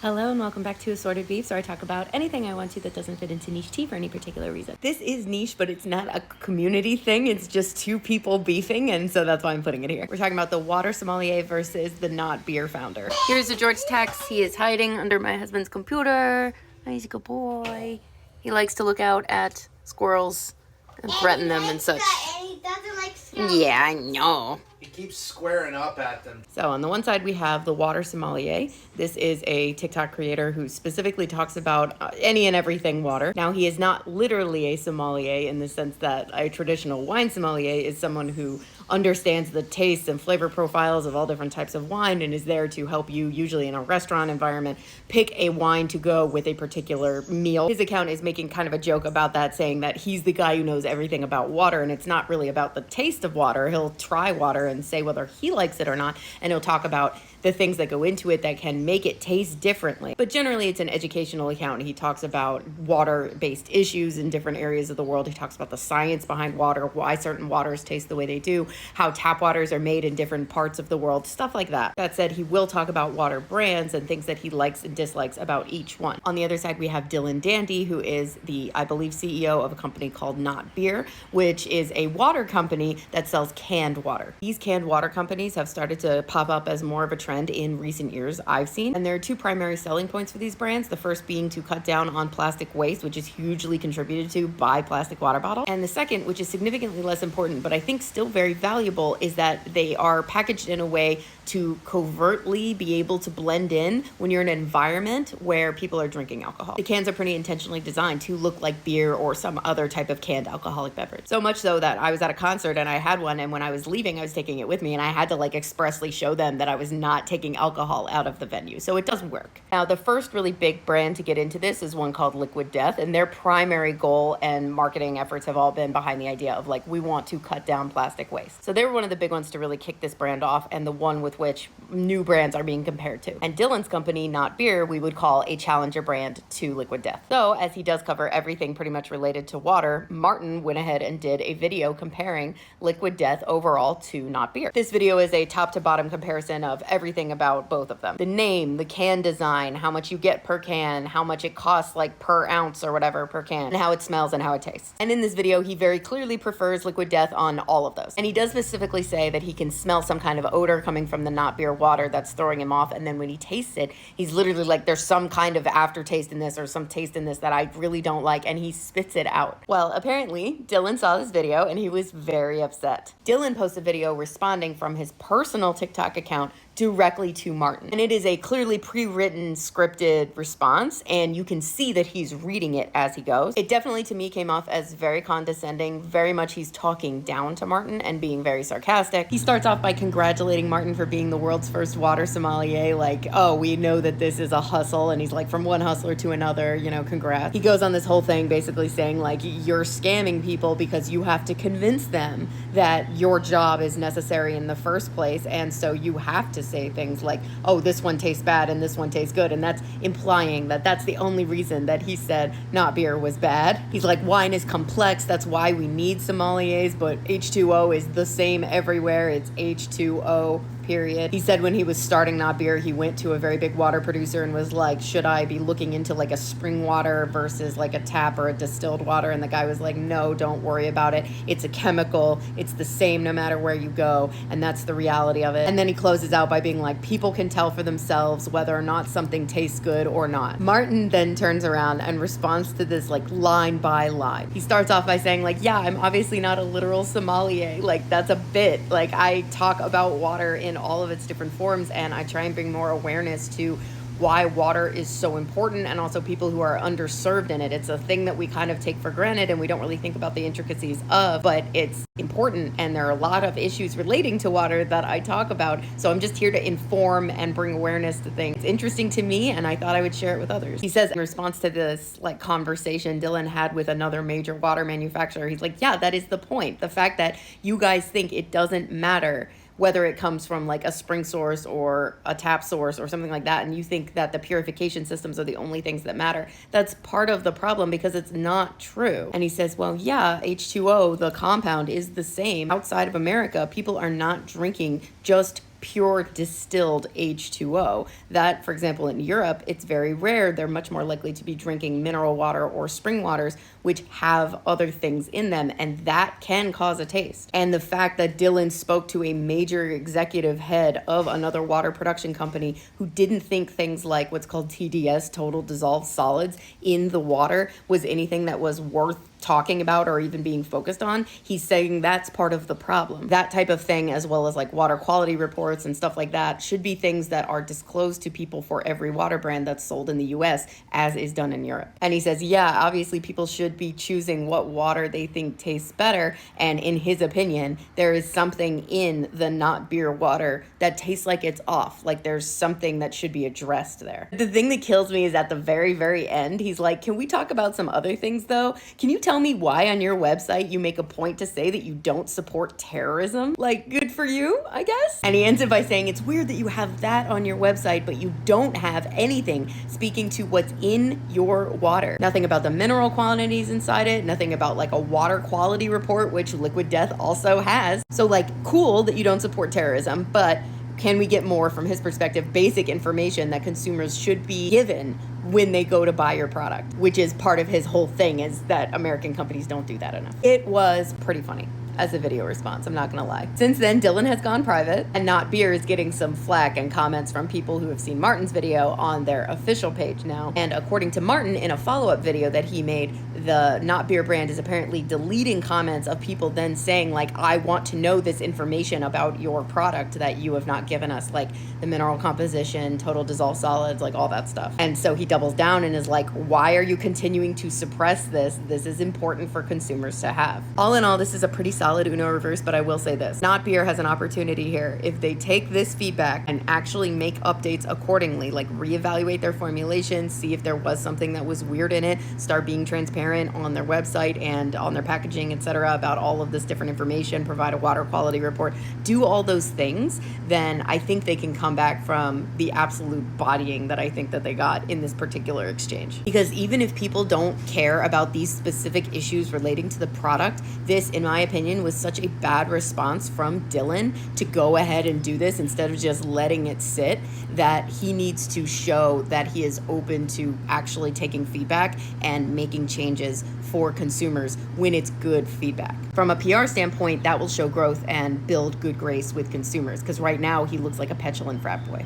Hello and welcome back to Assorted Beefs, where I talk about anything I want to that doesn't fit into niche tea for any particular reason. This is niche, but it's not a community thing. It's just two people beefing, and so that's why I'm putting it here. We're talking about the water sommelier versus the not beer founder. Here's a George Tex. He is hiding under my husband's computer. He's a good boy. He likes to look out at squirrels and threaten them and such. And he doesn't like squirrels. Yeah, I know. He keeps squaring up at them. So on the one side, we have the water sommelier. This is a TikTok creator who specifically talks about any and everything water. Now, he is not literally a sommelier in the sense that a traditional wine sommelier is someone who understands the tastes and flavor profiles of all different types of wine and is there to help you, usually in a restaurant environment, pick a wine to go with a particular meal. His account is making kind of a joke about that, saying that he's the guy who knows everything about water, and it's not really about the taste of water. He'll try water and say whether he likes it or not, and he'll talk about the things that go into it that can make it taste differently. But generally, it's an educational account. He talks about water-based issues in different areas of the world. He talks about the science behind water, why certain waters taste the way they do, how tap waters are made in different parts of the world, stuff like that. That said, he will talk about water brands and things that he likes and dislikes about each one. On the other side, we have Dylan Dandy, who is the, I believe, CEO of a company called Not Beer, which is a water company that sells canned water. These canned water companies have started to pop up as more of a trend in recent years I've seen. And there are two primary selling points for these brands. The first being to cut down on plastic waste, which is hugely contributed to by plastic water bottles. And the second, which is significantly less important, but I think still very valuable, is that they are packaged in a way to covertly be able to blend in when you're in an environment where people are drinking alcohol. The cans are pretty intentionally designed to look like beer or some other type of canned alcoholic beverage. So much so that I was at a concert and I had one, and when I was leaving, I was taking it with me, and I had to expressly show them that I was not taking alcohol out of the venue. So it does work. Now, the first really big brand to get into this is one called Liquid Death, and their primary goal and marketing efforts have all been behind the idea of we want to cut down plastic waste. So they were one of the big ones to really kick this brand off, and the one with which new brands are being compared to. And Dylan's company, Not Beer, we would call a challenger brand to Liquid Death. So as he does cover everything pretty much related to water, Martin went ahead and did a video comparing Liquid Death overall to Not Beer. This video is a top to bottom comparison of everything about both of them. The name, the can design, how much you get per can, how much it costs per ounce or whatever per can, and how it smells and how it tastes. And in this video, he very clearly prefers Liquid Death on all of those. And he does specifically say that he can smell some kind of odor coming from the Not Beer water that's throwing him off, and then when he tastes it, he's literally there's some kind of aftertaste in this or some taste in this that I really don't like, and he spits it out. Well, apparently, Dylan saw this video and he was very upset. Dylan posted a video responding from his personal TikTok account directly to Martin. And it is a clearly pre-written, scripted response, and you can see that he's reading it as he goes. It definitely, to me, came off as very condescending. Very much he's talking down to Martin and being very sarcastic. He starts off by congratulating Martin for being the world's first water sommelier, oh, we know that this is a hustle, and he's from one hustler to another, congrats. He goes on this whole thing basically saying, you're scamming people because you have to convince them that your job is necessary in the first place, and so you have to say things oh, this one tastes bad and this one tastes good, and that's implying that that's the only reason that he said Not Beer was bad. He's wine is complex, that's why we need sommeliers, but H2O is the same everywhere. It's H2O, period. He said when he was starting Not Beer, he went to a very big water producer and was should I be looking into a spring water versus a tap or a distilled water? And the guy was no, don't worry about it. It's a chemical. It's the same no matter where you go, and that's the reality of it. And then he closes out by being people can tell for themselves whether or not something tastes good or not. Martin then turns around and responds to this line by line. He starts off by saying yeah, I'm obviously not a literal sommelier. That's a bit. I talk about water in all of its different forms, and I try and bring more awareness to why water is so important, and also people who are underserved in it. It's a thing that we kind of take for granted and we don't really think about the intricacies of, but it's important, and there are a lot of issues relating to water that I talk about. So I'm just here to inform and bring awareness to things. It's interesting to me, and I thought I would share it with others. He says in response to this conversation Dylan had with another major water manufacturer, he's yeah, that is the point. The fact that you guys think it doesn't matter whether it comes from a spring source or a tap source or something like that, and you think that the purification systems are the only things that matter, that's part of the problem, because it's not true. And he says, well, yeah, H2O, the compound, is the same. Outside of America, people are not drinking just pure distilled H2O. That, for example, in Europe, it's very rare. They're much more likely to be drinking mineral water or spring waters, which have other things in them, and that can cause a taste. And the fact that Dylan spoke to a major executive head of another water production company who didn't think things like what's called TDS, total dissolved solids, in the water was anything that was worth talking about or even being focused on, he's saying that's part of the problem. That type of thing, as well as like water quality reports and stuff like that, should be things that are disclosed to people for every water brand that's sold in the US, as is done in Europe. And he says, yeah, obviously people should be choosing what water they think tastes better, and in his opinion, there is something in the not beer water that tastes like it's off, like there's something that should be addressed there. The thing that kills me is at the very, very end, he's like, can we talk about some other things though? Can you tell me why on your website you make a point to say that you don't support terrorism? Like, good for you, I guess? And he ends it by saying, it's weird that you have that on your website, but you don't have anything speaking to what's in your water. Nothing about the mineral quantities inside it, nothing about like a water quality report, which Liquid Death also has. So like, cool that you don't support terrorism, but can we get more, from his perspective, basic information that consumers should be given when they go to buy your product, which is part of his whole thing, is that American companies don't do that enough. It was pretty funny as a video response, I'm not gonna lie. Since then, Dylan has gone private, and Not Beer is getting some flack and comments from people who have seen Martin's video on their official page now. And according to Martin, in a follow-up video that he made, the Not Beer brand is apparently deleting comments of people then saying like, I want to know this information about your product that you have not given us, like the mineral composition, total dissolved solids, like all that stuff. And so he doubles down and is like, why are you continuing to suppress this? This is important for consumers to have. All in all, this is a pretty solid Uno reverse, but I will say this. Not Beer has an opportunity here. If they take this feedback and actually make updates accordingly, like reevaluate their formulation, see if there was something that was weird in it, start being transparent on their website and on their packaging, etc., about all of this different information, provide a water quality report, do all those things, then I think they can come back from the absolute bodying that I think that they got in this particular exchange. Because even if people don't care about these specific issues relating to the product, this, in my opinion, was such a bad response from Dylan to go ahead and do this instead of just letting it sit, that he needs to show that he is open to actually taking feedback and making changes for consumers when it's good feedback. From a PR standpoint, that will show growth and build good grace with consumers, because right now he looks like a petulant frat boy.